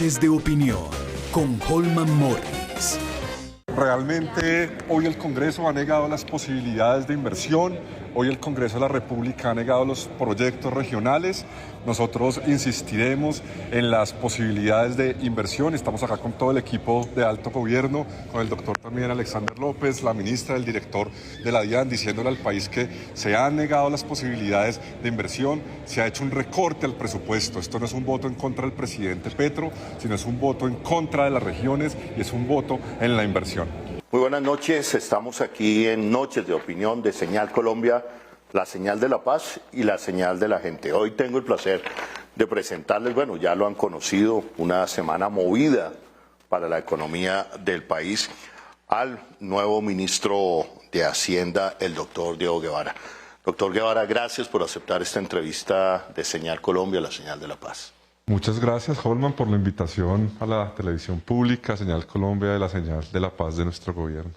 Noches de Opinión con Holman Morris. Realmente hoy el Congreso ha negado las posibilidades de inversión, hoy el Congreso de la República ha negado los proyectos regionales. Nosotros insistiremos en las posibilidades de inversión. Estamos acá con todo el equipo de alto gobierno, con el doctor también Alexander López, la ministra, el director de la DIAN, diciéndole al país que se han negado las posibilidades de inversión, se ha hecho un recorte al presupuesto. Esto no es un voto en contra del presidente Petro, sino es un voto en contra de las regiones y es un voto en la inversión. Muy buenas noches, estamos aquí en Noches de Opinión de Señal Colombia, la señal de la paz y la señal de la gente. Hoy tengo el placer de presentarles, bueno, ya lo han conocido, una semana movida para la economía del país, al nuevo ministro de Hacienda, el doctor Diego Guevara. Doctor Guevara, gracias por aceptar esta entrevista de Señal Colombia, la señal de la paz. Muchas gracias, Holman, por la invitación a la televisión pública, Señal Colombia, de la señal de la paz de nuestro gobierno.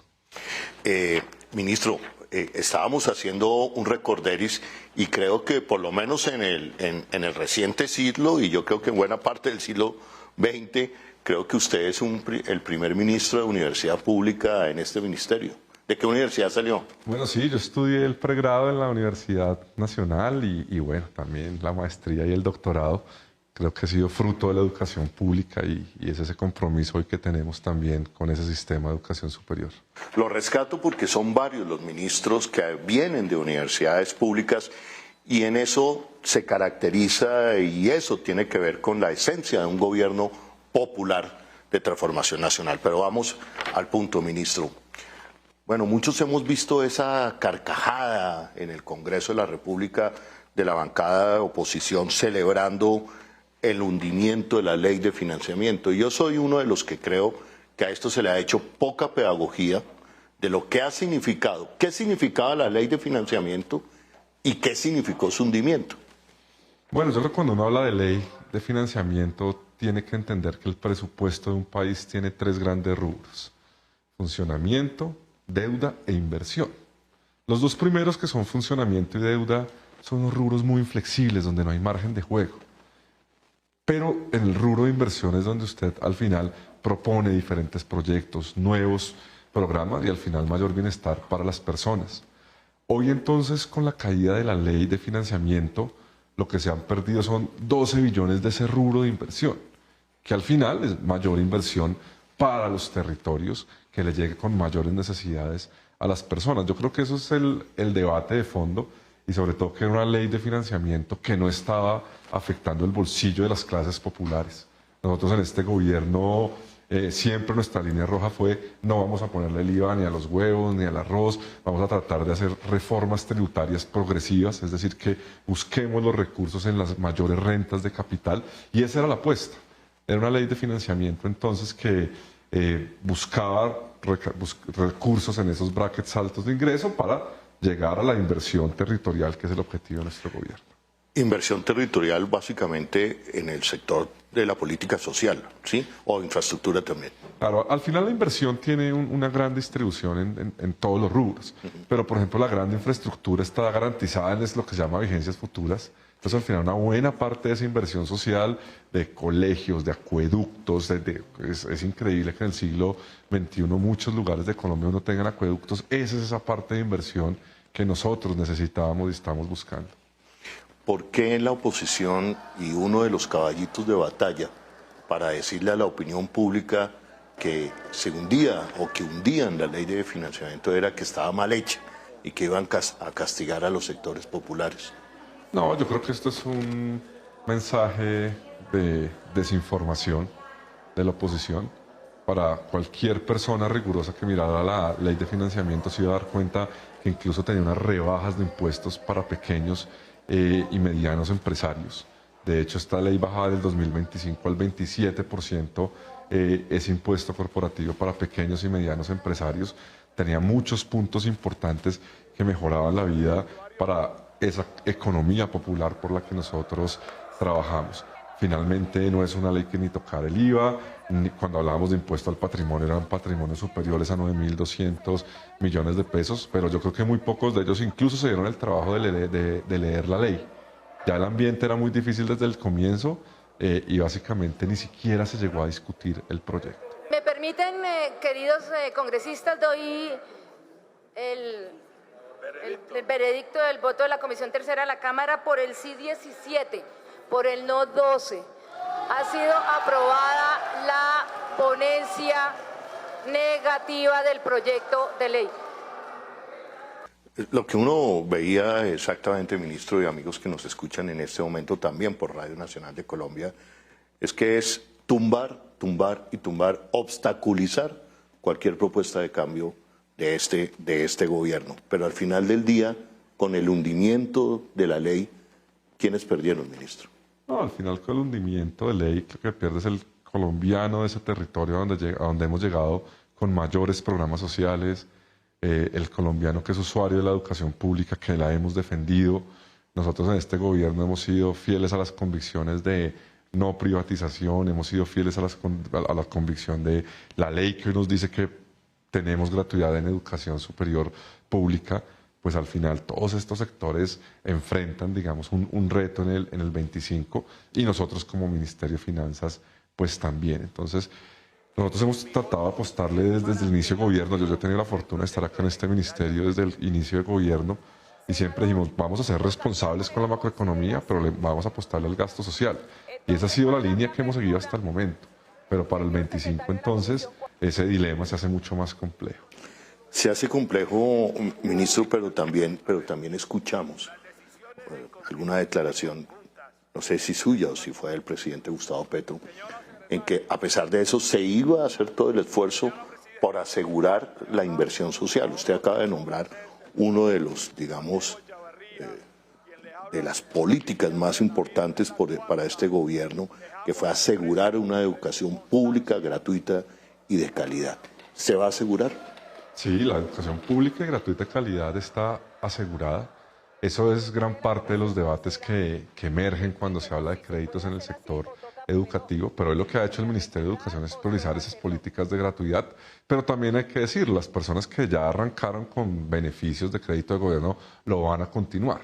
Ministro, estábamos haciendo un recorderis y creo que por lo menos en el reciente siglo, y yo creo que en buena parte del siglo XX, creo que usted es el primer ministro de universidad pública en este ministerio. ¿De qué universidad salió? Bueno, sí, yo estudié el pregrado en la Universidad Nacional y bueno, también la maestría y el doctorado. Creo que ha sido fruto de la educación pública y es ese compromiso hoy que tenemos también con ese sistema de educación superior. Lo rescato porque son varios los ministros que vienen de universidades públicas y en eso se caracteriza y eso tiene que ver con la esencia de un gobierno popular de transformación nacional. Pero vamos al punto, ministro. Bueno, muchos hemos visto esa carcajada en el Congreso de la República de la bancada de oposición celebrando el hundimiento de la ley de financiamiento. Y yo soy uno de los que creo que a esto se le ha hecho poca pedagogía de lo que ha significado, qué significaba la ley de financiamiento y qué significó su hundimiento. Bueno, yo creo que cuando uno habla de ley de financiamiento tiene que entender que el presupuesto de un país tiene tres grandes rubros: funcionamiento, deuda e inversión. Los dos primeros, que son funcionamiento y deuda, son unos rubros muy inflexibles donde no hay margen de juego. Pero en el rubro de inversión es donde usted al final propone diferentes proyectos, nuevos programas y al final mayor bienestar para las personas. Hoy entonces, con la caída de la ley de financiamiento, lo que se han perdido son 12 billones de ese rubro de inversión, que al final es mayor inversión para los territorios, que le llegue con mayores necesidades a las personas. Yo creo que eso es el debate de fondo, y sobre todo que era una ley de financiamiento que no estaba afectando el bolsillo de las clases populares. Nosotros en este gobierno siempre nuestra línea roja fue: no vamos a ponerle el IVA ni a los huevos ni al arroz, vamos a tratar de hacer reformas tributarias progresivas, es decir, que busquemos los recursos en las mayores rentas de capital, y esa era la apuesta. Era una ley de financiamiento entonces que buscaba recursos en esos brackets altos de ingreso para llegar a la inversión territorial, que es el objetivo de nuestro gobierno. Inversión territorial básicamente en el sector de la política social, ¿sí? O infraestructura también. Claro, al final la inversión tiene una gran distribución en todos los rubros, pero por ejemplo la gran infraestructura está garantizada en lo que se llama vigencias futuras. Entonces al final una buena parte de esa inversión social, de colegios, de acueductos, es increíble que en el siglo XXI muchos lugares de Colombia no tengan acueductos. Esa es esa parte de inversión que nosotros necesitábamos y estamos buscando. ¿Por qué la oposición y uno de los caballitos de batalla para decirle a la opinión pública que se hundía o que hundían la ley de financiamiento era que estaba mal hecha y que iban a castigar a los sectores populares? No, yo creo que esto es un mensaje de desinformación de la oposición. Para cualquier persona rigurosa que mirara la ley de financiamiento se iba a dar cuenta que incluso tenía unas rebajas de impuestos para pequeños y medianos empresarios. De hecho, esta ley bajaba del 2025 al 27% ese impuesto corporativo para pequeños y medianos empresarios. Tenía muchos puntos importantes que mejoraban la vida para esa economía popular por la que nosotros trabajamos. Finalmente no es una ley que ni tocar el IVA, ni cuando hablábamos de impuesto al patrimonio eran patrimonios superiores a 9.200 millones de pesos, pero yo creo que muy pocos de ellos incluso se dieron el trabajo de leer la ley. Ya el ambiente era muy difícil desde el comienzo, y básicamente ni siquiera se llegó a discutir el proyecto. Me permiten, queridos congresistas, doy el veredicto del voto de la Comisión Tercera de la Cámara por el sí 17, por el no 12. Ha sido aprobada la ponencia negativa del proyecto de ley. Lo que uno veía exactamente, ministro, y amigos que nos escuchan en este momento también por Radio Nacional de Colombia, es que es tumbar, tumbar y tumbar, obstaculizar cualquier propuesta de cambio de este gobierno. Pero al final del día, con el hundimiento de la ley, ¿quiénes perdieron, ministro? No, al final con el hundimiento de ley, lo que pierde es el colombiano de ese territorio a donde hemos llegado con mayores programas sociales, el colombiano que es usuario de la educación pública, que la hemos defendido. Nosotros en este gobierno hemos sido fieles a las convicciones de no privatización, hemos sido fieles a la convicción de la ley que hoy nos dice que tenemos gratuidad en educación superior pública. Pues al final todos estos sectores enfrentan, digamos, un reto en el 25 y nosotros como Ministerio de Finanzas, pues también. Entonces, nosotros hemos tratado de apostarle desde el inicio del gobierno. Yo he tenido la fortuna de estar acá en este ministerio desde el inicio del gobierno y siempre dijimos, vamos a ser responsables con la macroeconomía, pero vamos a apostarle al gasto social. Y esa ha sido la línea que hemos seguido hasta el momento. Pero para el 25 entonces, ese dilema se hace mucho más complejo. Se hace complejo, ministro, pero también escuchamos alguna declaración, no sé si suya o si fue del presidente Gustavo Petro, en que a pesar de eso se iba a hacer todo el esfuerzo por asegurar la inversión social. Usted acaba de nombrar uno de los, digamos, de las políticas más importantes para este gobierno, que fue asegurar una educación pública, gratuita y de calidad. ¿Se va a asegurar? Sí, la educación pública y gratuita de calidad está asegurada. Eso es gran parte de los debates que emergen cuando se habla de créditos en el sector educativo, pero hoy lo que ha hecho el Ministerio de Educación es priorizar esas políticas de gratuidad, pero también hay que decir, las personas que ya arrancaron con beneficios de crédito de gobierno lo van a continuar,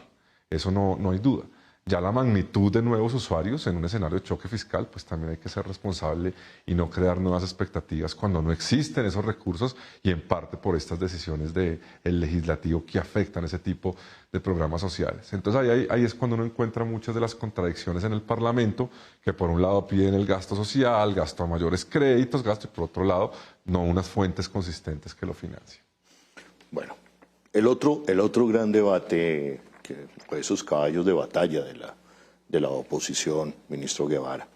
eso no hay duda. Ya la magnitud de nuevos usuarios en un escenario de choque fiscal, pues también hay que ser responsable y no crear nuevas expectativas cuando no existen esos recursos y en parte por estas decisiones del legislativo que afectan ese tipo de programas sociales. Entonces ahí es cuando uno encuentra muchas de las contradicciones en el Parlamento, que por un lado piden el gasto social, gasto a mayores créditos, gasto, y por otro lado no unas fuentes consistentes que lo financien. Bueno, el otro gran debate, que fue esos caballos de batalla de la oposición, ministro Guevara,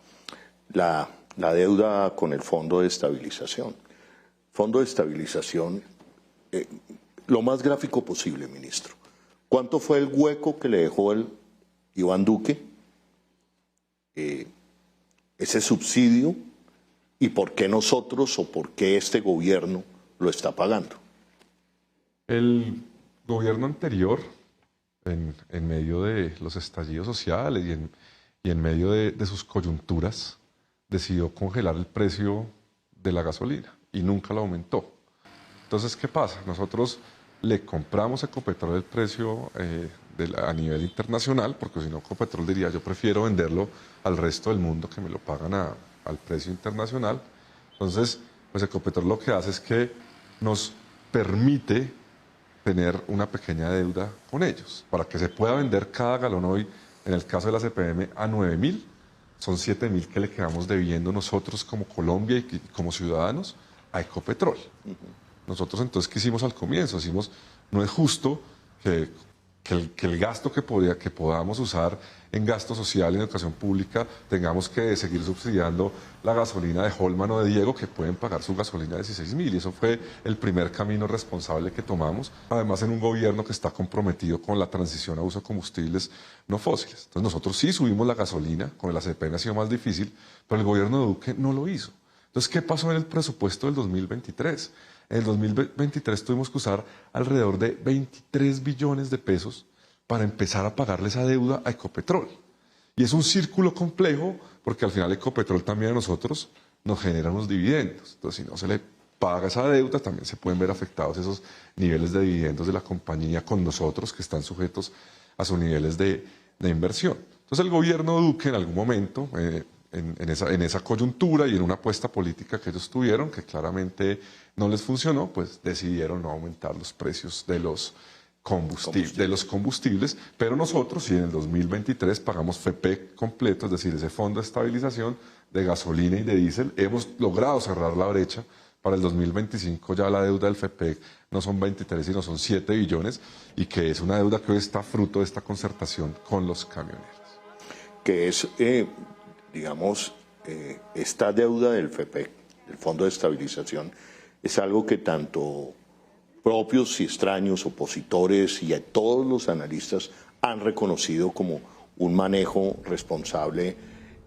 la deuda con el Fondo de Estabilización. Fondo de Estabilización, lo más gráfico posible, ministro. ¿Cuánto fue el hueco que le dejó el Iván Duque? Ese subsidio, ¿y por qué nosotros o por qué este gobierno lo está pagando? El gobierno anterior, en medio de los estallidos sociales y en medio de sus coyunturas, decidió congelar el precio de la gasolina y nunca lo aumentó. Entonces, ¿qué pasa? Nosotros le compramos a Ecopetrol el precio a nivel internacional, porque si no, Ecopetrol diría, yo prefiero venderlo al resto del mundo que me lo pagan al precio internacional. Entonces, pues Ecopetrol lo que hace es que nos permite tener una pequeña deuda con ellos, para que se pueda vender cada galón hoy, en el caso de la CPM, a 9.000, son 7.000 que le quedamos debiendo nosotros como Colombia y como ciudadanos a Ecopetrol. Nosotros entonces, ¿qué hicimos al comienzo? Decimos, no es justo que el gasto que podamos usar en gasto social y en educación pública tengamos que seguir subsidiando la gasolina de Holman o de Diego, que pueden pagar su gasolina de 16.000. Y eso fue el primer camino responsable que tomamos, además en un gobierno que está comprometido con la transición a uso de combustibles no fósiles. Entonces nosotros sí subimos la gasolina, con el ACPM ha sido más difícil, pero el gobierno de Duque no lo hizo. Entonces, ¿qué pasó en el presupuesto del 2023? En el 2023 tuvimos que usar alrededor de 23 billones de pesos para empezar a pagarle esa deuda a Ecopetrol. Y es un círculo complejo porque al final Ecopetrol también a nosotros nos genera unos dividendos. Entonces, si no se le paga esa deuda, también se pueden ver afectados esos niveles de dividendos de la compañía con nosotros, que están sujetos a sus niveles de inversión. Entonces, el gobierno Duque en algún momento, en esa coyuntura y en una apuesta política que ellos tuvieron, que claramente no les funcionó, pues decidieron no aumentar los precios de los combustibles, pero nosotros sí en el 2023 pagamos FEPEC completo, es decir, ese fondo de estabilización de gasolina y de diésel. Hemos logrado cerrar la brecha. Para el 2025 ya la deuda del FEPEC no son 23, sino son 7 billones, y que es una deuda que hoy está fruto de esta concertación con los camioneros. Que es, digamos, esta deuda del FEPEC, del Fondo de Estabilización, es algo que tanto propios y extraños, opositores y a todos los analistas han reconocido como un manejo responsable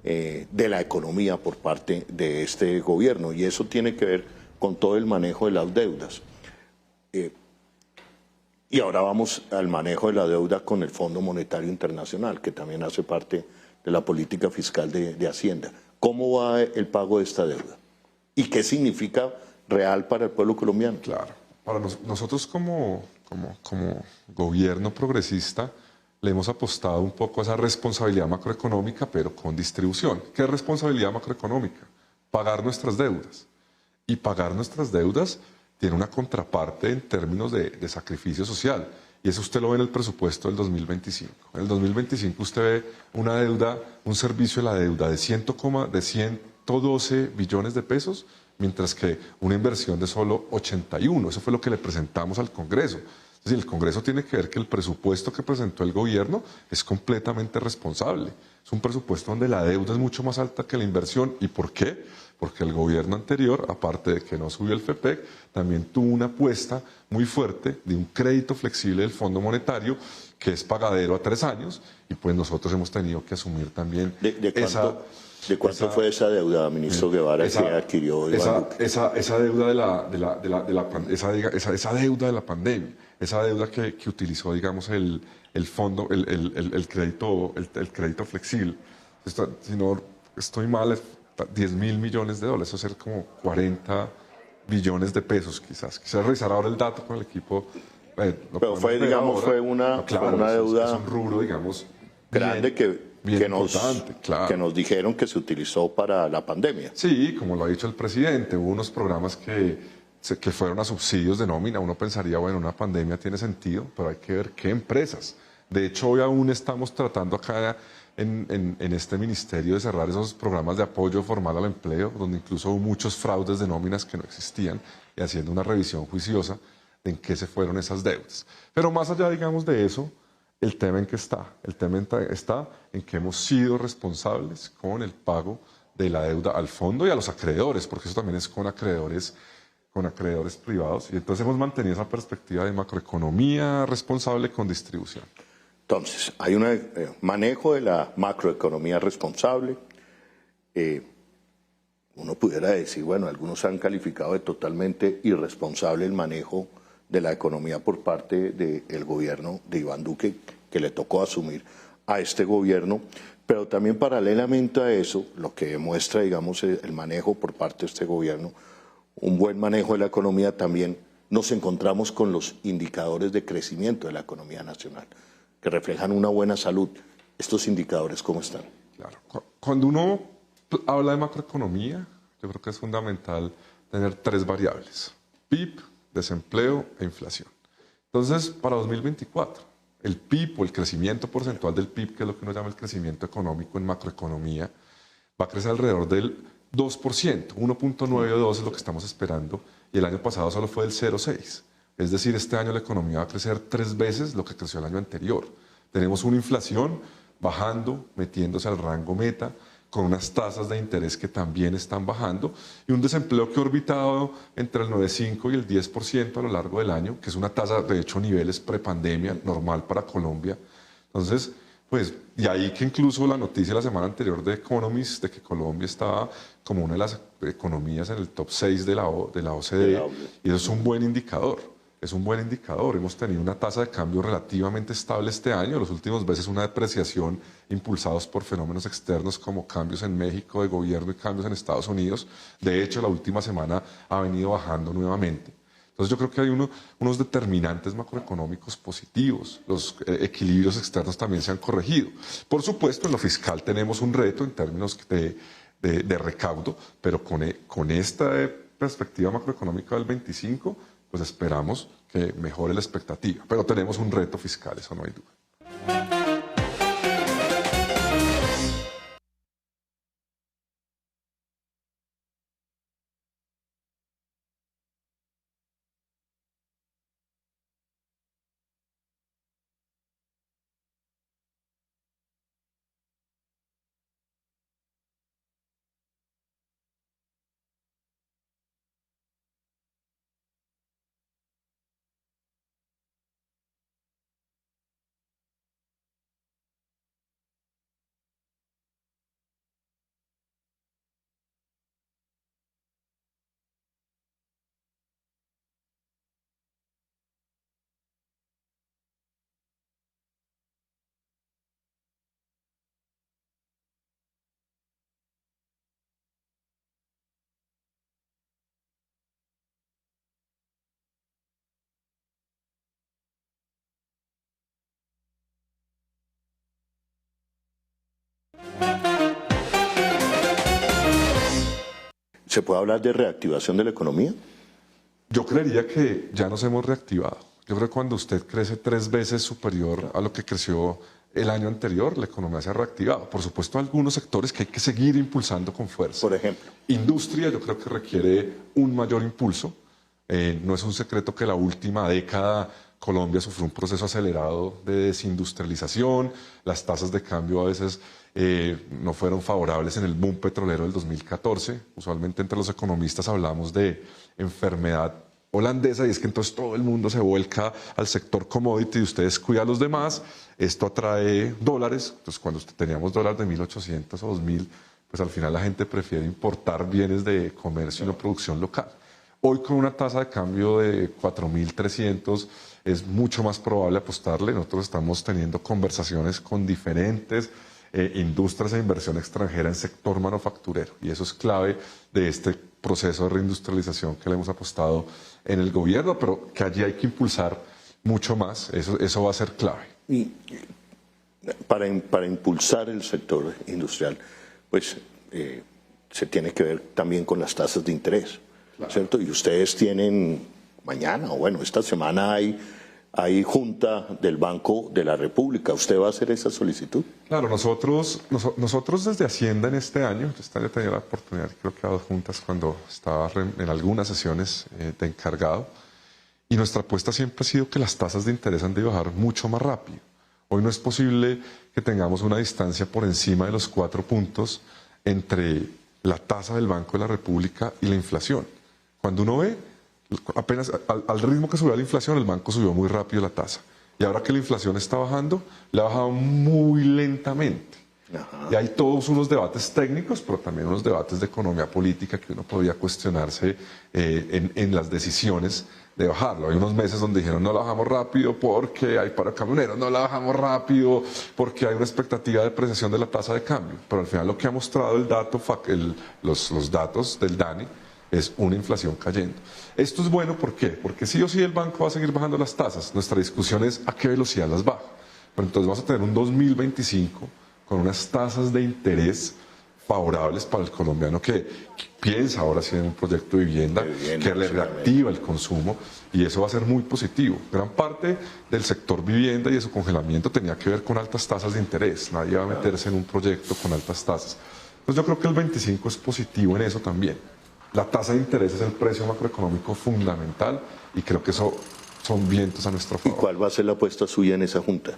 de la economía por parte de este gobierno, y eso tiene que ver con todo el manejo de las deudas. Y ahora vamos al manejo de la deuda con el Fondo Monetario Internacional, que también hace parte de la política fiscal de Hacienda. ¿Cómo va el pago de esta deuda? ¿Y qué significa real para el pueblo colombiano? Claro, para nosotros como gobierno progresista le hemos apostado un poco a esa responsabilidad macroeconómica, pero con distribución. ¿Qué es responsabilidad macroeconómica? Pagar nuestras deudas. Y pagar nuestras deudas tiene una contraparte en términos de sacrificio social. Y eso usted lo ve en el presupuesto del 2025. En el 2025 usted ve una deuda, un servicio de la deuda de 112 billones de pesos, mientras que una inversión de solo 81. Eso fue lo que le presentamos al Congreso. Es decir, el Congreso tiene que ver que el presupuesto que presentó el gobierno es completamente responsable. Es un presupuesto donde la deuda es mucho más alta que la inversión. ¿Y por qué? Porque el gobierno anterior, aparte de que no subió el FEPEC, también tuvo una apuesta muy fuerte de un crédito flexible del Fondo Monetario que es pagadero a 3 años, y pues nosotros hemos tenido que asumir también ¿De cuánto fue esa deuda, ministro Guevara, que adquirió Iván Duque? Esa deuda esa deuda de la pandemia, esa deuda que utilizó, digamos, el fondo, el crédito flexible. Si no estoy mal, 10.000 millones de dólares, eso es como 40 billones de pesos quizás. Quisiera revisar ahora el dato con el equipo. Pero fue, digamos, ahora. fue una deuda es un rubro, digamos, grande que claro, nos dijeron que se utilizó para la pandemia. Sí, como lo ha dicho el presidente, hubo unos programas que fueron a subsidios de nómina. Uno pensaría, bueno, una pandemia tiene sentido, pero hay que ver qué empresas. De hecho, hoy aún estamos tratando acá en este ministerio de cerrar esos programas de apoyo formal al empleo, donde incluso hubo muchos fraudes de nóminas que no existían, y haciendo una revisión juiciosa de en qué se fueron esas deudas. Pero más allá, digamos, de eso, el tema en que está en que hemos sido responsables con el pago de la deuda al fondo y a los acreedores, porque eso también es con acreedores privados, y entonces hemos mantenido esa perspectiva de macroeconomía responsable con distribución. Entonces, hay un manejo de la macroeconomía responsable. Uno pudiera decir, bueno, algunos han calificado de totalmente irresponsable el manejo de la economía por parte del gobierno de Iván Duque, que le tocó asumir a este gobierno, pero también paralelamente a eso, lo que demuestra, digamos, el manejo por parte de este gobierno, un buen manejo de la economía, también nos encontramos con los indicadores de crecimiento de la economía nacional, que reflejan una buena salud. ¿Estos indicadores cómo están? Claro. Cuando uno habla de macroeconomía, yo creo que es fundamental tener 3 variables: PIB, desempleo e inflación. Entonces, para 2024, el PIB, o el crecimiento porcentual del PIB, que es lo que uno llama el crecimiento económico en macroeconomía, va a crecer alrededor del 2%, 1.92 es lo que estamos esperando, y el año pasado solo fue del 0.6. Es decir, este año la economía va a crecer 3 veces lo que creció el año anterior. Tenemos una inflación bajando, metiéndose al rango meta, con unas tasas de interés que también están bajando, y un desempleo que ha orbitado entre el 9,5 y el 10% a lo largo del año, que es una tasa, de hecho, niveles prepandemia, normal para Colombia. Entonces, pues, y ahí que incluso la noticia la semana anterior de Economist, de que Colombia estaba como una de las economías en el top 6 de la OCDE, y eso es un buen indicador. Es un buen indicador. Hemos tenido una tasa de cambio relativamente estable este año. Los últimos meses una depreciación impulsados por fenómenos externos como cambios en México de gobierno y cambios en Estados Unidos. De hecho, la última semana ha venido bajando nuevamente. Entonces yo creo que hay unos determinantes macroeconómicos positivos, los equilibrios externos también se han corregido. Por supuesto, en lo fiscal tenemos un reto en términos de recaudo, pero con esta perspectiva macroeconómica del 25, pues esperamos que mejore la expectativa. Pero tenemos un reto fiscal, eso no hay duda. ¿Se puede hablar de reactivación de la economía? Yo creería que ya nos hemos reactivado. Yo creo que cuando usted crece 3 veces superior a lo que creció el año anterior, la economía se ha reactivado. Por supuesto, algunos sectores que hay que seguir impulsando con fuerza. Por ejemplo. Industria, yo creo que requiere un mayor impulso. No es un secreto que la última década Colombia sufrió un proceso acelerado de desindustrialización. Las tasas de cambio a veces no fueron favorables en el boom petrolero del 2014. Usualmente entre los economistas hablamos de enfermedad holandesa y es que entonces todo el mundo se vuelca al sector commodity y ustedes cuidan a los demás. Esto atrae dólares. Entonces cuando teníamos dólares de 1.800 o 2.000, pues al final la gente prefiere importar bienes de comercio y no producción local. Hoy con una tasa de cambio de 4.300 es mucho más probable apostarle. Nosotros estamos teniendo conversaciones con diferentes industrias e inversión extranjera en sector manufacturero y eso es clave de este proceso de reindustrialización que le hemos apostado en el gobierno, pero que allí hay que impulsar mucho más. Eso va a ser clave. Y para impulsar el sector industrial, pues se tiene que ver también con las tasas de interés. Claro. ¿Cierto? Y ustedes tienen mañana, o bueno, esta semana hay junta del Banco de la República. ¿Usted va a hacer esa solicitud? Claro, nosotros desde Hacienda en este año he tenido la oportunidad, creo que a 2 juntas cuando estaba en algunas sesiones de encargado, y nuestra apuesta siempre ha sido que las tasas de interés han de bajar mucho más rápido. Hoy no es posible que tengamos una distancia por encima de los 4 puntos entre la tasa del Banco de la República y la inflación. Cuando uno ve, apenas al ritmo que subió la inflación, el banco subió muy rápido la tasa. Y ahora que la inflación está bajando, la ha bajado muy lentamente. Ajá. Y hay todos unos debates técnicos, pero también unos debates de economía política que uno podría cuestionarse en las decisiones de bajarlo. Hay unos meses donde dijeron no la bajamos rápido porque hay paro camionero, no la bajamos rápido porque hay una expectativa de depreciación de la tasa de cambio. Pero al final lo que ha mostrado el dato, los datos del DANE, es una inflación cayendo. Esto es bueno, ¿por qué? Porque sí o sí el banco va a seguir bajando las tasas. Nuestra discusión es a qué velocidad las baja. Pero entonces vamos a tener un 2025 con unas tasas de interés favorables para el colombiano que piensa ahora sí en un proyecto de vivienda que le reactiva el consumo y eso va a ser muy positivo. Gran parte del sector vivienda y de su congelamiento tenía que ver con altas tasas de interés. Nadie va a meterse en un proyecto con altas tasas. Entonces yo creo que el 25 es positivo en eso también. La tasa de interés es el precio macroeconómico fundamental y creo que eso son vientos a nuestro favor. ¿Y cuál va a ser la apuesta suya en esa junta?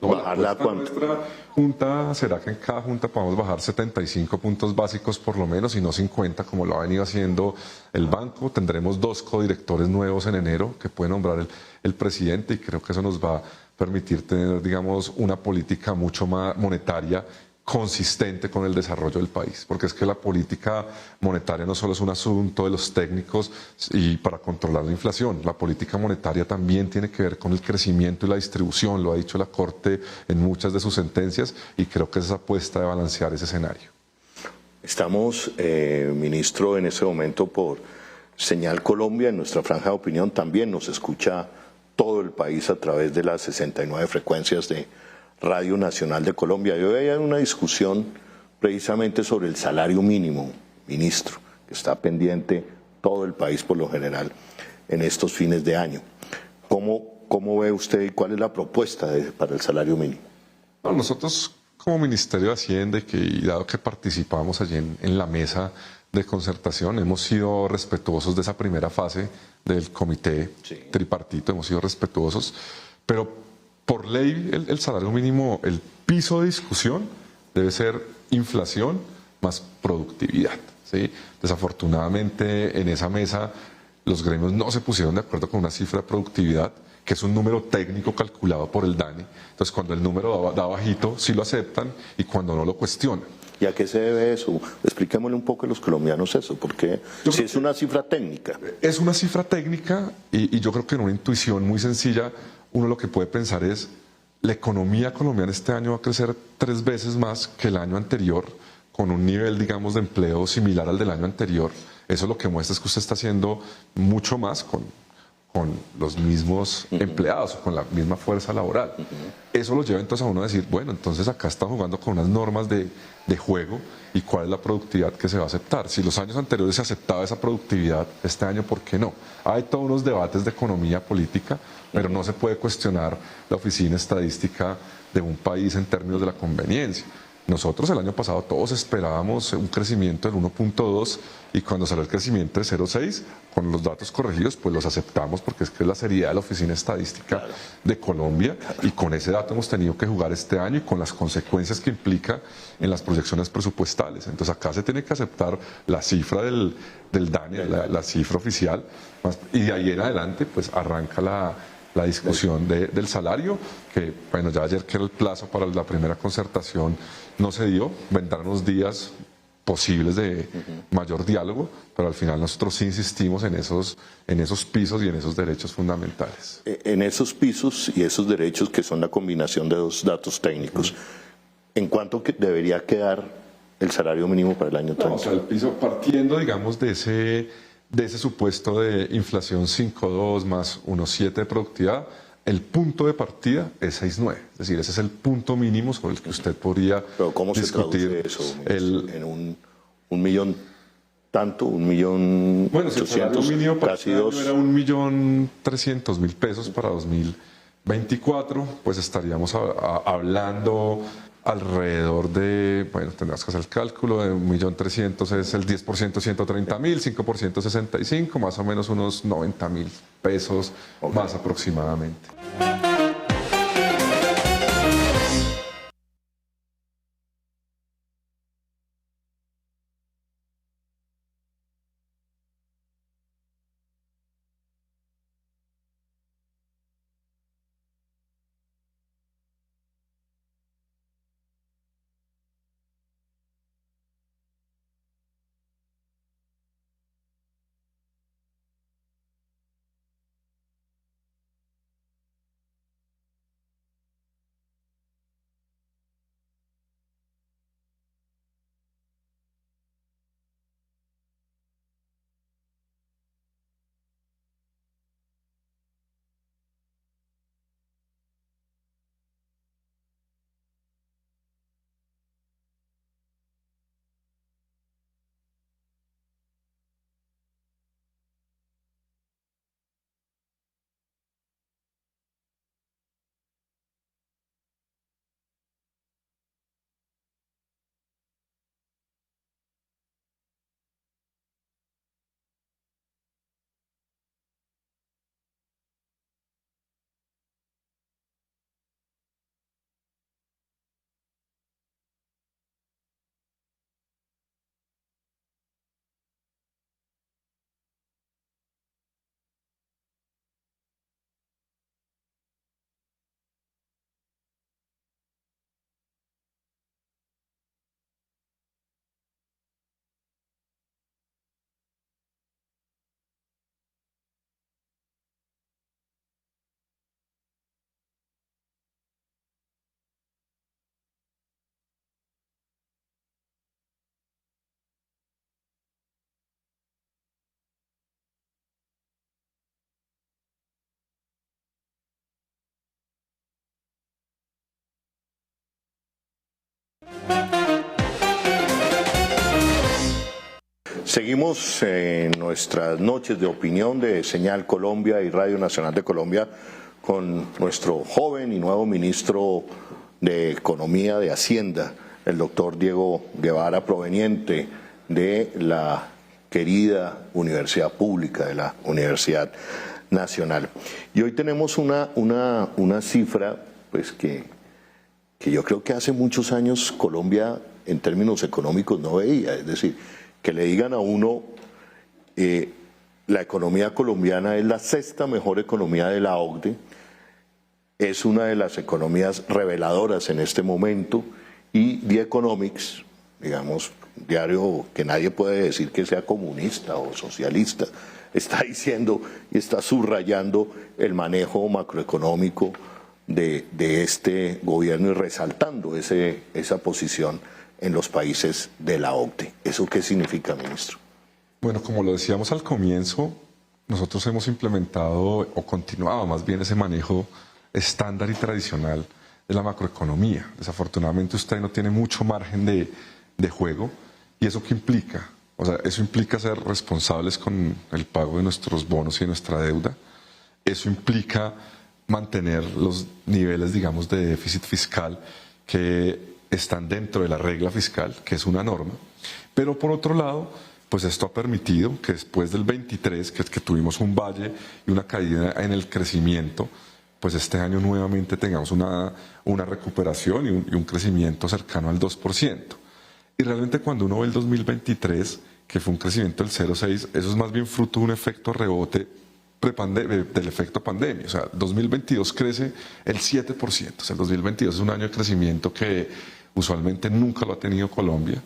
No, nuestra junta será que en cada junta podamos bajar 75 puntos básicos por lo menos y no 50 como lo ha venido haciendo el banco. Tendremos 2 codirectores nuevos en enero que puede nombrar el presidente y creo que eso nos va a permitir tener, digamos, una política mucho más monetaria consistente con el desarrollo del país, porque es que la política monetaria no solo es un asunto de los técnicos y para controlar la inflación, la política monetaria también tiene que ver con el crecimiento y la distribución, lo ha dicho la Corte en muchas de sus sentencias y creo que es esa apuesta de balancear ese escenario. Estamos, ministro, en ese momento por Señal Colombia, en nuestra franja de opinión, también nos escucha todo el país a través de las 69 frecuencias de Radio Nacional de Colombia. Y hoy hay una discusión precisamente sobre el salario mínimo, ministro, que está pendiente todo el país por lo general en estos fines de año. ¿Cómo ve usted y cuál es la propuesta para el salario mínimo? Bueno, nosotros como Ministerio de Hacienda y dado que participamos allí en la mesa de concertación, hemos sido respetuosos de esa primera fase del comité tripartito, hemos sido respetuosos, pero por ley el salario mínimo, el piso de discusión debe ser inflación más productividad, ¿sí? Desafortunadamente en esa mesa los gremios no se pusieron de acuerdo con una cifra de productividad, que es un número técnico calculado por el DANE. Entonces, cuando el número da bajito, sí lo aceptan, y cuando no, lo cuestionan. ¿Y a qué se debe eso? Expliquémosle un poco a los colombianos eso, porque si es una cifra técnica. Es una cifra técnica, y yo creo que en una intuición muy sencilla, uno lo que puede pensar es, la economía colombiana este año va a crecer 3 veces más que el año anterior, con un nivel, digamos, de empleo similar al del año anterior. Eso lo que muestra es que usted está haciendo mucho más con los mismos empleados, con la misma fuerza laboral. Eso lo lleva entonces a uno a decir, bueno, entonces acá está jugando con unas normas de juego, y cuál es la productividad que se va a aceptar. Si los años anteriores se aceptaba esa productividad, este año, ¿por qué no? Hay todos unos debates de economía política, pero no se puede cuestionar la oficina estadística de un país en términos de la conveniencia. Nosotros el año pasado todos esperábamos un crecimiento del 1.2, y cuando salió el crecimiento de 0.6, con los datos corregidos, pues los aceptamos, porque es que es la seriedad de la Oficina Estadística de Colombia, y con ese dato hemos tenido que jugar este año, y con las consecuencias que implica en las proyecciones presupuestales. Entonces acá se tiene que aceptar la cifra del DANE, la cifra oficial, y de ahí en adelante pues arranca la discusión del salario, que bueno, ya ayer, que era el plazo para la primera concertación, no se dio. Vendrán unos días posibles de mayor diálogo, pero al final nosotros sí insistimos en esos pisos y en esos derechos fundamentales. En esos pisos y esos derechos, que son la combinación de dos datos técnicos, ¿en cuánto debería quedar el salario mínimo para el año 30? No, o sea, el piso, partiendo, digamos, de ese supuesto de inflación 5.2 más 1.7 de productividad, el punto de partida es 6.9. Es decir, ese es el punto mínimo sobre el que usted podría discutir. ¿Pero cómo se traduce eso? ¿En un millón tanto? ¿1.800.000? Bueno, si el salario mínimo para casi este año dos. era 1.300.000 pesos para 2024, pues estaríamos hablando alrededor de, bueno, tendrás que hacer el cálculo, de 1.300.000 es el 10%, 130.000, 5% 65, más o menos unos 90.000 pesos más aproximadamente. Seguimos en nuestras noches de opinión de Señal Colombia y Radio Nacional de Colombia con nuestro joven y nuevo ministro de Economía de Hacienda, el doctor Diego Guevara, proveniente de la querida Universidad Pública, de la Universidad Nacional. Y hoy tenemos una cifra pues que yo creo que hace muchos años Colombia en términos económicos no veía, es decir, que le digan a uno la economía colombiana es la sexta mejor economía de la OCDE, es una de las economías reveladoras en este momento, y The Economics, digamos, diario que nadie puede decir que sea comunista o socialista, está diciendo y está subrayando el manejo macroeconómico de este gobierno y resaltando esa posición en los países de la OCDE. ¿Eso qué significa, ministro? Bueno, como lo decíamos al comienzo, nosotros hemos implementado o continuado más bien ese manejo estándar y tradicional de la macroeconomía. Desafortunadamente usted no tiene mucho margen de juego. ¿Y eso qué implica? O sea, eso implica ser responsables con el pago de nuestros bonos y de nuestra deuda. Eso implica mantener los niveles, digamos, de déficit fiscal que están dentro de la regla fiscal, que es una norma. Pero por otro lado, pues esto ha permitido que después del 23, que tuvimos un valle y una caída en el crecimiento, pues este año nuevamente tengamos una recuperación y un crecimiento cercano al 2%. Y realmente cuando uno ve el 2023, que fue un crecimiento del 0,6, eso es más bien fruto de un efecto rebote del efecto pandemia. O sea, 2022 crece el 7%. O sea, el 2022 es un año de crecimiento que usualmente nunca lo ha tenido Colombia.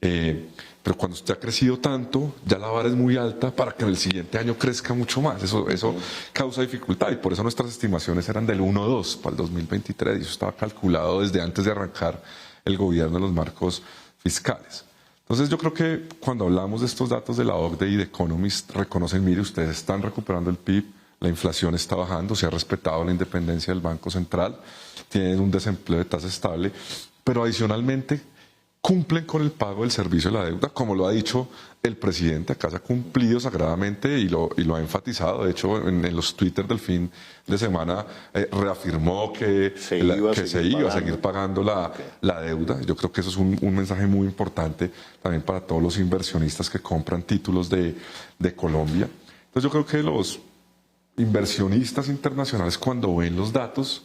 Pero cuando usted ha crecido tanto, ya la vara es muy alta para que en el siguiente año crezca mucho más. Eso causa dificultad y por eso nuestras estimaciones eran del 1,2 para el 2023 y eso estaba calculado desde antes de arrancar el gobierno de los marcos fiscales. Entonces yo creo que cuando hablamos de estos datos de la OCDE y de Economist reconocen, mire, ustedes están recuperando el PIB, la inflación está bajando, se ha respetado la independencia del Banco Central, tienen un desempleo de tasa estable, pero adicionalmente cumplen con el pago del servicio de la deuda, como lo ha dicho el presidente, acá se ha cumplido sagradamente y lo ha enfatizado. De hecho, en los Twitter del fin de semana reafirmó que se iba a seguir pagando la deuda. Yo creo que eso es un mensaje muy importante también para todos los inversionistas que compran títulos de Colombia. Entonces yo creo que los inversionistas internacionales cuando ven los datos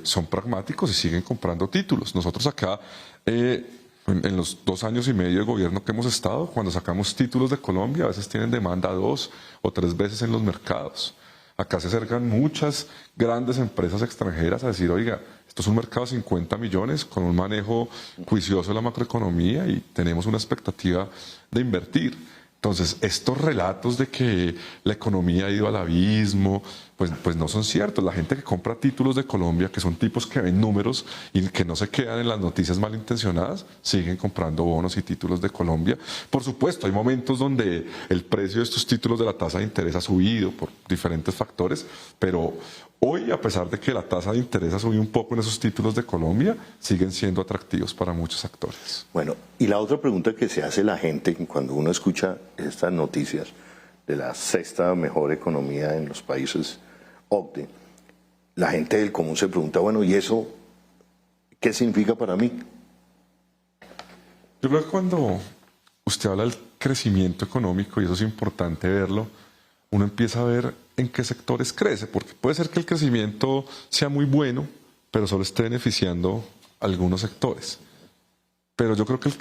son pragmáticos y siguen comprando títulos. Nosotros acá en los 2 años y medio de gobierno que hemos estado, cuando sacamos títulos de Colombia, a veces tienen demanda 2 o 3 veces en los mercados. Acá se acercan muchas grandes empresas extranjeras a decir, oiga, esto es un mercado de 50 millones con un manejo juicioso de la macroeconomía y tenemos una expectativa de invertir. Entonces, estos relatos de que la economía ha ido al abismo, pues no son ciertos. La gente que compra títulos de Colombia, que son tipos que ven números y que no se quedan en las noticias malintencionadas, siguen comprando bonos y títulos de Colombia. Por supuesto, hay momentos donde el precio de estos títulos de la tasa de interés ha subido por diferentes factores, pero hoy, a pesar de que la tasa de interés ha subido un poco en esos títulos de Colombia, siguen siendo atractivos para muchos actores. Bueno, y la otra pregunta que se hace la gente cuando uno escucha estas noticias de la sexta mejor economía en los países OCDE, la gente del común se pregunta, bueno, ¿y eso qué significa para mí? Yo creo que cuando usted habla del crecimiento económico, y eso es importante verlo, uno empieza a ver en qué sectores crece, porque puede ser que el crecimiento sea muy bueno, pero solo esté beneficiando a algunos sectores. Pero yo creo que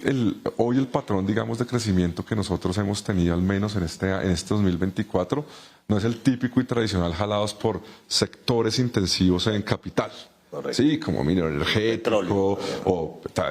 hoy el patrón, digamos, de crecimiento que nosotros hemos tenido, al menos en este 2024, no es el típico y tradicional jalados por sectores intensivos en capital. Correcto. Sí, como minero energético,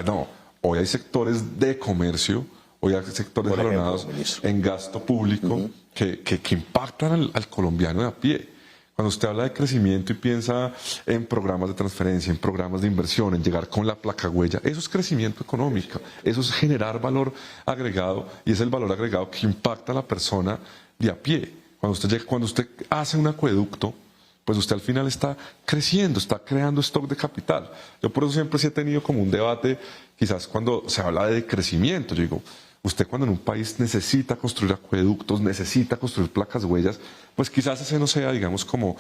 no. Hoy hay sectores de comercio, hoy hay sectores jalonados en gasto público que impactan al colombiano de a pie. Cuando usted habla de crecimiento y piensa en programas de transferencia, en programas de inversión, en llegar con la placa huella, eso es crecimiento económico, eso es generar valor agregado y es el valor agregado que impacta a la persona de a pie. Cuando usted hace un acueducto, pues usted al final está creciendo, está creando stock de capital. Yo por eso siempre sí he tenido como un debate, quizás cuando se habla de crecimiento, yo digo, usted cuando en un país necesita construir acueductos, necesita construir placas huellas, pues quizás ese no sea, digamos, como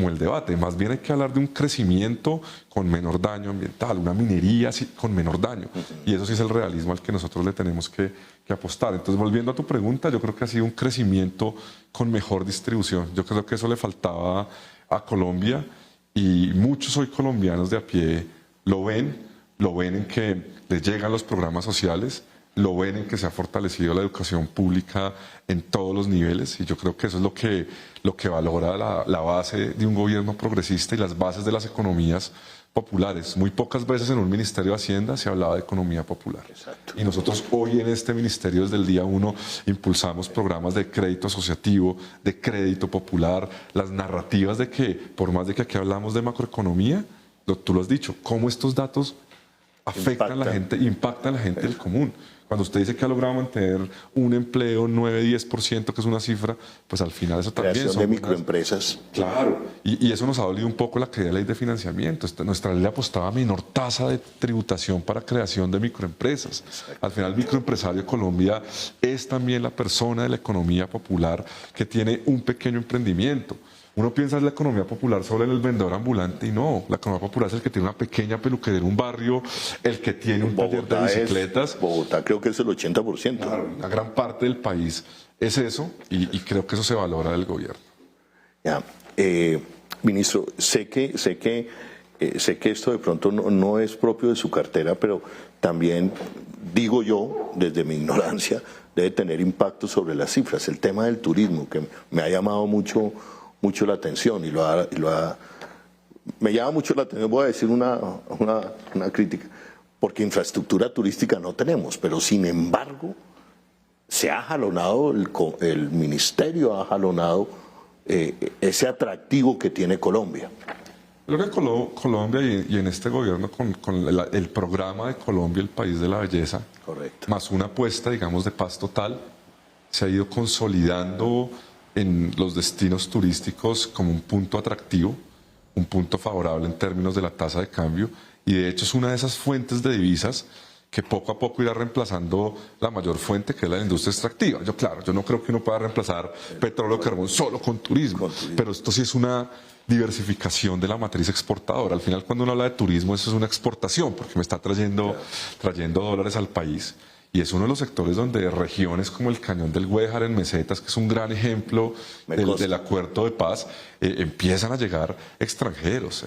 el debate. Más bien hay que hablar de un crecimiento con menor daño ambiental, una minería con menor daño. Y eso sí es el realismo al que nosotros le tenemos que apostar. Entonces, volviendo a tu pregunta, yo creo que ha sido un crecimiento con mejor distribución. Yo creo que eso le faltaba a Colombia y muchos hoy colombianos de a pie lo ven en que les llegan los programas sociales, lo ven en que se ha fortalecido la educación pública en todos los niveles y yo creo que eso es lo que valora la base de un gobierno progresista y las bases de las economías populares. Muy pocas veces en un Ministerio de Hacienda se hablaba de economía popular. Exacto. Y nosotros hoy en este ministerio desde el día 1 impulsamos programas de crédito asociativo, de crédito popular, las narrativas de que, por más de que aquí hablamos de macroeconomía, tú lo has dicho, cómo estos datos afectan a la gente, impactan a la gente del común. Cuando usted dice que ha logrado mantener un empleo 9-10%, que es una cifra, pues al final eso también creación de microempresas. Claro, y eso nos ha dolido un poco la querida ley de financiamiento. Nuestra ley apostaba a menor tasa de tributación para creación de microempresas. Exacto. Al final, el microempresario de Colombia es también la persona de la economía popular que tiene un pequeño emprendimiento. Uno piensa en la economía popular solo en el vendedor ambulante y no, la economía popular es el que tiene una pequeña peluquería en un barrio, el que tiene un taller de bicicletas. Bogotá creo que es el 80%. Claro, una gran parte del país es eso y creo que eso se valora del gobierno. Ya, ministro, sé que esto de pronto no es propio de su cartera, pero también digo yo, desde mi ignorancia, debe tener impacto sobre las cifras. El tema del turismo, que me ha llamado mucho la atención me llama mucho la atención, voy a decir una crítica, porque infraestructura turística no tenemos, pero sin embargo se ha jalonado, el ministerio ha jalonado ese atractivo que tiene Colombia. Creo que Colombia y en este gobierno con el programa de Colombia, el país de la belleza, correcto, más una apuesta, digamos, de paz total, se ha ido consolidando en los destinos turísticos como un punto atractivo, un punto favorable en términos de la tasa de cambio y de hecho es una de esas fuentes de divisas que poco a poco irá reemplazando la mayor fuente que es la industria extractiva. Yo no creo que uno pueda reemplazar petróleo o carbón solo con turismo, pero esto sí es una diversificación de la matriz exportadora. Al final cuando uno habla de turismo eso es una exportación porque me está trayendo dólares al país. Y es uno de los sectores donde regiones como el Cañón del Güejar en Mesetas, que es un gran ejemplo del acuerdo de paz, empiezan a llegar extranjeros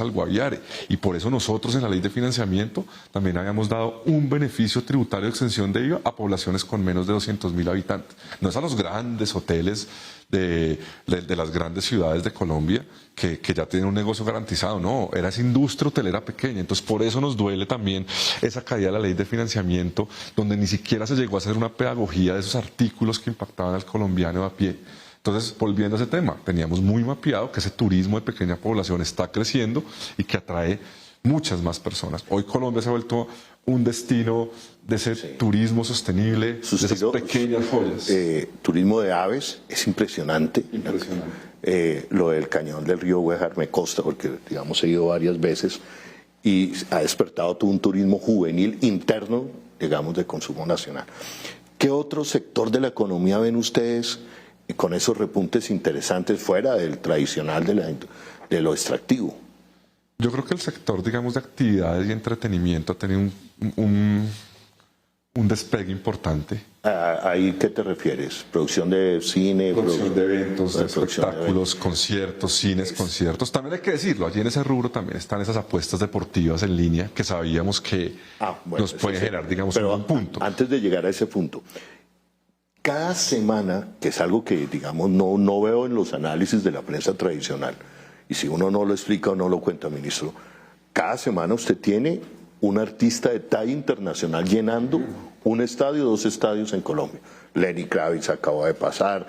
al Guaviare. Y por eso nosotros en la ley de financiamiento también habíamos dado un beneficio tributario de exención de IVA a poblaciones con menos de 200.000 habitantes. No es a los grandes hoteles de las grandes ciudades de Colombia que ya tienen un negocio garantizado, no, era esa industria hotelera pequeña. Entonces por eso nos duele también esa caída de la ley de financiamiento, donde ni siquiera se llegó a hacer una pedagogía de esos artículos que impactaban al colombiano a pie. Entonces, volviendo a ese tema, teníamos muy mapeado que ese turismo de pequeña población está creciendo y que atrae muchas más personas. Hoy Colombia se ha vuelto un destino de ese turismo sostenible, de esas pequeñas joyas. Turismo de aves es impresionante. Lo del Cañón del Río Güejar me consta porque, digamos, he ido varias veces y ha despertado todo un turismo juvenil interno, digamos, de consumo nacional. ¿Qué otro sector de la economía ven ustedes con esos repuntes interesantes fuera del tradicional de lo extractivo? Yo creo que el sector, digamos, de actividades y entretenimiento ha tenido un despegue importante. ¿A qué te refieres? ¿Producción de cine? Producción de eventos, de espectáculos, conciertos, cines, conciertos. También hay que decirlo, allí en ese rubro también están esas apuestas deportivas en línea que sabíamos que nos pueden generar, digamos, un buen punto. Antes de llegar a ese punto, cada semana, que es algo que, digamos, no veo en los análisis de la prensa tradicional, y si uno no lo explica o no lo cuenta, ministro, cada semana usted tiene un artista de talla internacional llenando un estadio, 2 estadios en Colombia. Lenny Kravitz acaba de pasar,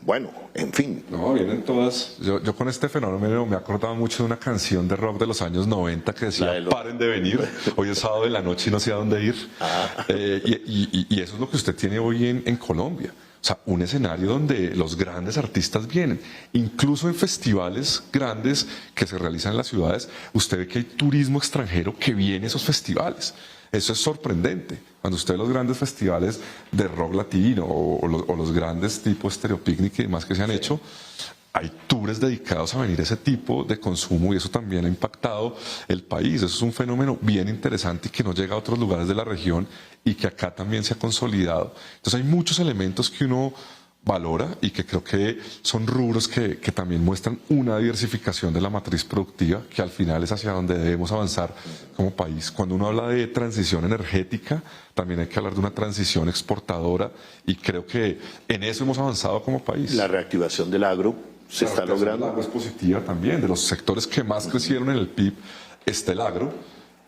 bueno, en fin. No, vienen todas. Yo con este fenómeno me acordaba mucho de una canción de rock de los años 90 que decía, paren de venir, hoy es sábado de la noche y no sé a dónde ir. Y eso es lo que usted tiene hoy en Colombia. O sea, un escenario donde los grandes artistas vienen. Incluso en festivales grandes que se realizan en las ciudades, usted ve que hay turismo extranjero que viene a esos festivales. Eso es sorprendente. Cuando usted ve los grandes festivales de rock latino o los grandes tipos Stereo Picnic y demás que se han hecho, hay tours dedicados a venir a ese tipo de consumo y eso también ha impactado el país. Eso es un fenómeno bien interesante y que no llega a otros lugares de la región y que acá también se ha consolidado. Entonces hay muchos elementos que uno valora y que creo que son rubros que también muestran una diversificación de la matriz productiva, que al final es hacia donde debemos avanzar como país. Cuando uno habla de transición energética, también hay que hablar de una transición exportadora y creo que en eso hemos avanzado como país. La reactivación del agro se está logrando. El agro es positiva también. De los sectores que más crecieron en el PIB está el agro,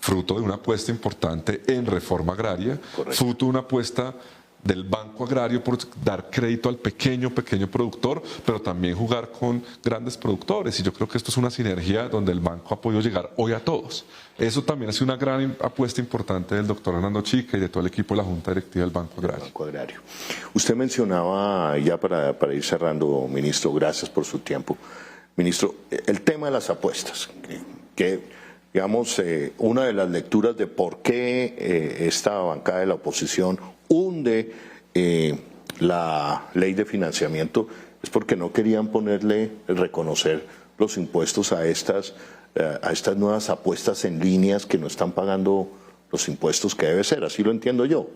fruto de una apuesta importante en reforma agraria, fruto de una apuesta del Banco Agrario por dar crédito al pequeño productor, pero también jugar con grandes productores. Y yo creo que esto es una sinergia donde el banco ha podido llegar hoy a todos. Eso también ha sido una gran apuesta importante del doctor Hernando Chica y de todo el equipo de la Junta Directiva del Banco Agrario. Banco Agrario. Usted mencionaba, ya para ir cerrando, ministro, gracias por su tiempo. Ministro, el tema de las apuestas, que digamos, una de las lecturas de por qué esta bancada de la oposición hunde la ley de financiamiento es porque no querían reconocer los impuestos a estas nuevas apuestas en líneas que no están pagando los impuestos que debe ser, así lo entiendo yo.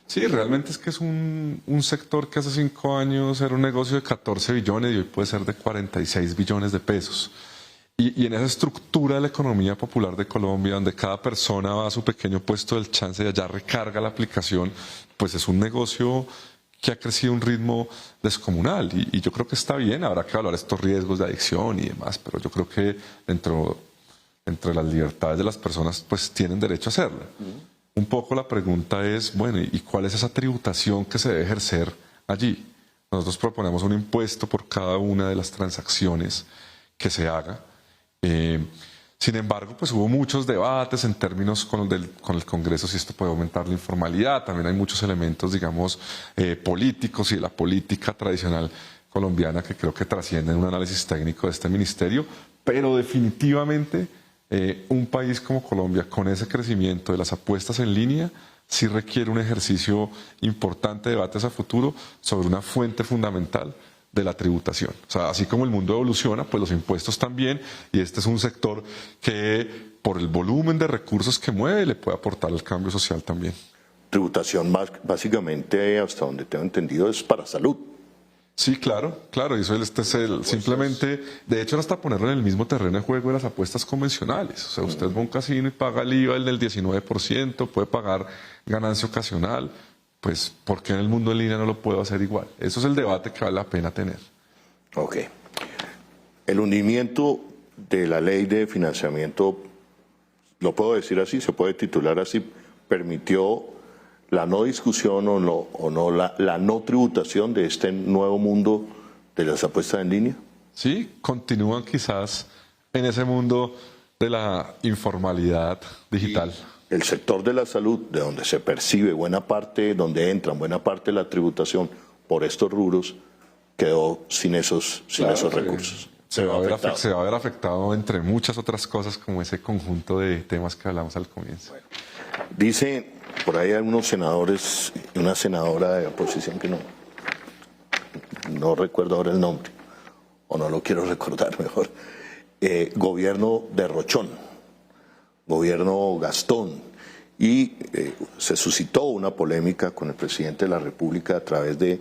Sí, realmente es que es un sector que hace 5 años era un negocio de 14 billones y hoy puede ser de 46 billones de pesos. Y en esa estructura de la economía popular de Colombia, donde cada persona va a su pequeño puesto del chance y allá recarga la aplicación, pues es un negocio que ha crecido a un ritmo descomunal. Y yo creo que está bien, habrá que evaluar estos riesgos de adicción y demás, pero yo creo que entre las libertades de las personas, pues tienen derecho a hacerlo. Un poco la pregunta es, bueno, ¿y cuál es esa tributación que se debe ejercer allí? Nosotros proponemos un impuesto por cada una de las transacciones que se haga. Sin embargo, pues hubo muchos debates en términos con el Congreso si esto puede aumentar la informalidad. También hay muchos elementos, digamos, políticos y de la política tradicional colombiana que creo que trascienden un análisis técnico de este ministerio, pero definitivamente un país como Colombia, con ese crecimiento de las apuestas en línea, sí requiere un ejercicio importante de debates a futuro sobre una fuente fundamental de la tributación. O sea, así como el mundo evoluciona, pues los impuestos también, y este es un sector que por el volumen de recursos que mueve le puede aportar al cambio social también. Tributación básicamente, hasta donde tengo entendido, es para salud. Sí, claro, y eso simplemente, de hecho, hasta ponerlo en el mismo terreno de juego de las apuestas convencionales. O sea, usted va a un casino y paga el IVA del 19%, puede pagar ganancia ocasional. Pues, ¿por qué en el mundo en línea no lo puedo hacer igual? Eso es el debate que vale la pena tener. Ok. El hundimiento de la ley de financiamiento, lo puedo decir así, se puede titular así, permitió la no discusión la no tributación de este nuevo mundo de las apuestas en línea. Sí, continúan quizás en ese mundo de la informalidad digital. El sector de la salud, de donde se percibe buena parte, donde entran buena parte de la tributación por estos rubros, quedó sin esos recursos. Se va a ver afectado entre muchas otras cosas como ese conjunto de temas que hablamos al comienzo. Bueno, dice por ahí algunos senadores y una senadora de oposición que no recuerdo ahora el nombre, o no lo quiero recordar mejor, gobierno de Rochón. Gobierno Gastón, y se suscitó una polémica con el presidente de la República a través de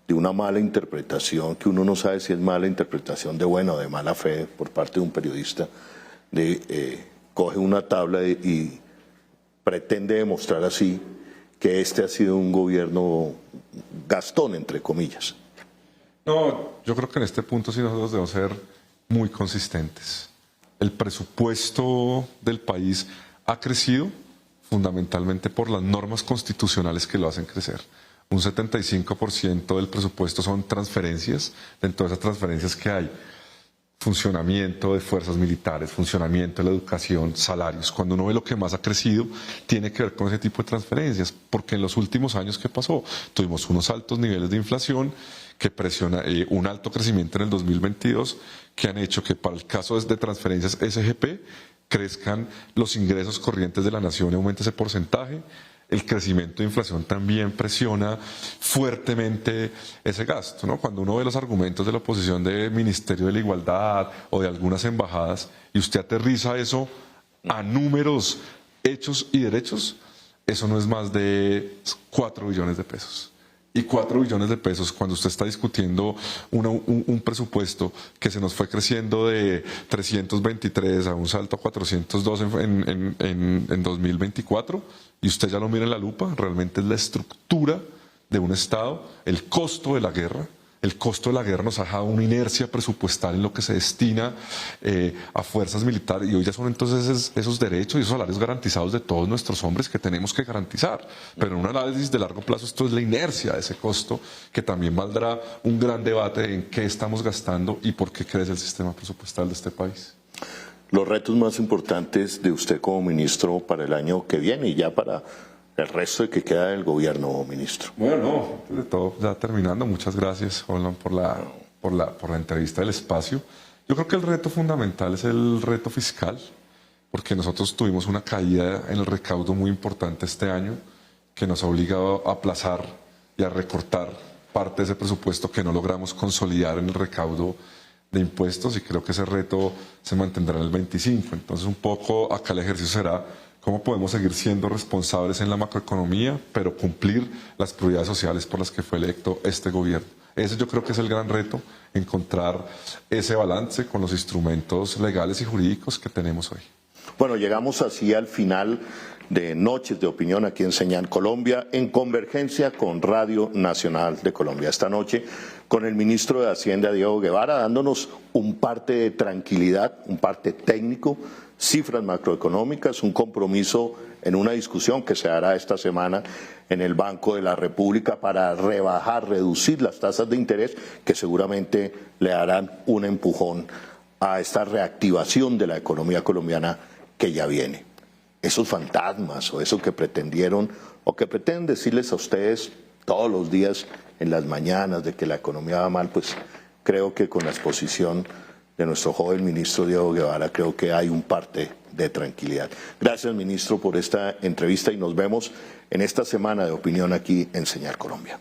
una mala interpretación, que uno no sabe si es mala interpretación de buena o de mala fe por parte de un periodista, coge una tabla y pretende demostrar así que este ha sido un gobierno Gastón, entre comillas. No, yo creo que en este punto sí nosotros debemos ser muy consistentes. El presupuesto del país ha crecido fundamentalmente por las normas constitucionales que lo hacen crecer. Un 75% del presupuesto son transferencias. Dentro de esas transferencias que hay, funcionamiento de fuerzas militares, funcionamiento de la educación, salarios. Cuando uno ve lo que más ha crecido, tiene que ver con ese tipo de transferencias, porque en los últimos años, ¿qué pasó? Tuvimos unos altos niveles de inflación que presiona un alto crecimiento en el 2022, que han hecho que para el caso de transferencias SGP crezcan los ingresos corrientes de la nación y aumente ese porcentaje. El crecimiento de inflación también presiona fuertemente ese gasto, ¿no? Cuando uno ve los argumentos de la oposición del Ministerio de la Igualdad o de algunas embajadas y usted aterriza eso a números, hechos y derechos, eso no es más de 4 billones de pesos. Y 4 billones de pesos, cuando usted está discutiendo un presupuesto que se nos fue creciendo de 323 a un salto a 402 en 2024, y usted ya lo mira en la lupa, realmente es la estructura de un Estado, el costo de la guerra. El costo de la guerra nos ha dejado una inercia presupuestal en lo que se destina a fuerzas militares, y hoy ya son entonces esos derechos y esos salarios garantizados de todos nuestros hombres que tenemos que garantizar. Pero en un análisis de largo plazo esto es la inercia de ese costo, que también valdrá un gran debate en qué estamos gastando y por qué crece el sistema presupuestal de este país. Los retos más importantes de usted como ministro para el año que viene y ya para el resto de que queda del gobierno, ministro. Bueno, de todo, ya terminando, muchas gracias, Holman, por la entrevista del espacio. Yo creo que el reto fundamental es el reto fiscal, porque nosotros tuvimos una caída en el recaudo muy importante este año, que nos ha obligado a aplazar y a recortar parte de ese presupuesto que no logramos consolidar en el recaudo de impuestos, y creo que ese reto se mantendrá en el 25. Entonces, un poco acá el ejercicio será cómo podemos seguir siendo responsables en la macroeconomía, pero cumplir las prioridades sociales por las que fue electo este gobierno. Ese yo creo que es el gran reto, encontrar ese balance con los instrumentos legales y jurídicos que tenemos hoy. Bueno, llegamos así al final de Noches de Opinión aquí en Señal Colombia, en convergencia con Radio Nacional de Colombia. Esta noche con el ministro de Hacienda, Diego Guevara, dándonos un parte de tranquilidad, un parte técnico, cifras macroeconómicas, un compromiso en una discusión que se hará esta semana en el Banco de la República para reducir las tasas de interés que seguramente le harán un empujón a esta reactivación de la economía colombiana que ya viene. Esos fantasmas o eso que pretendieron o que pretenden decirles a ustedes todos los días en las mañanas de que la economía va mal, pues creo que con la exposición de nuestro joven ministro Diego Guevara, creo que hay un parte de tranquilidad. Gracias, ministro, por esta entrevista y nos vemos en esta semana de opinión aquí en Señal Colombia.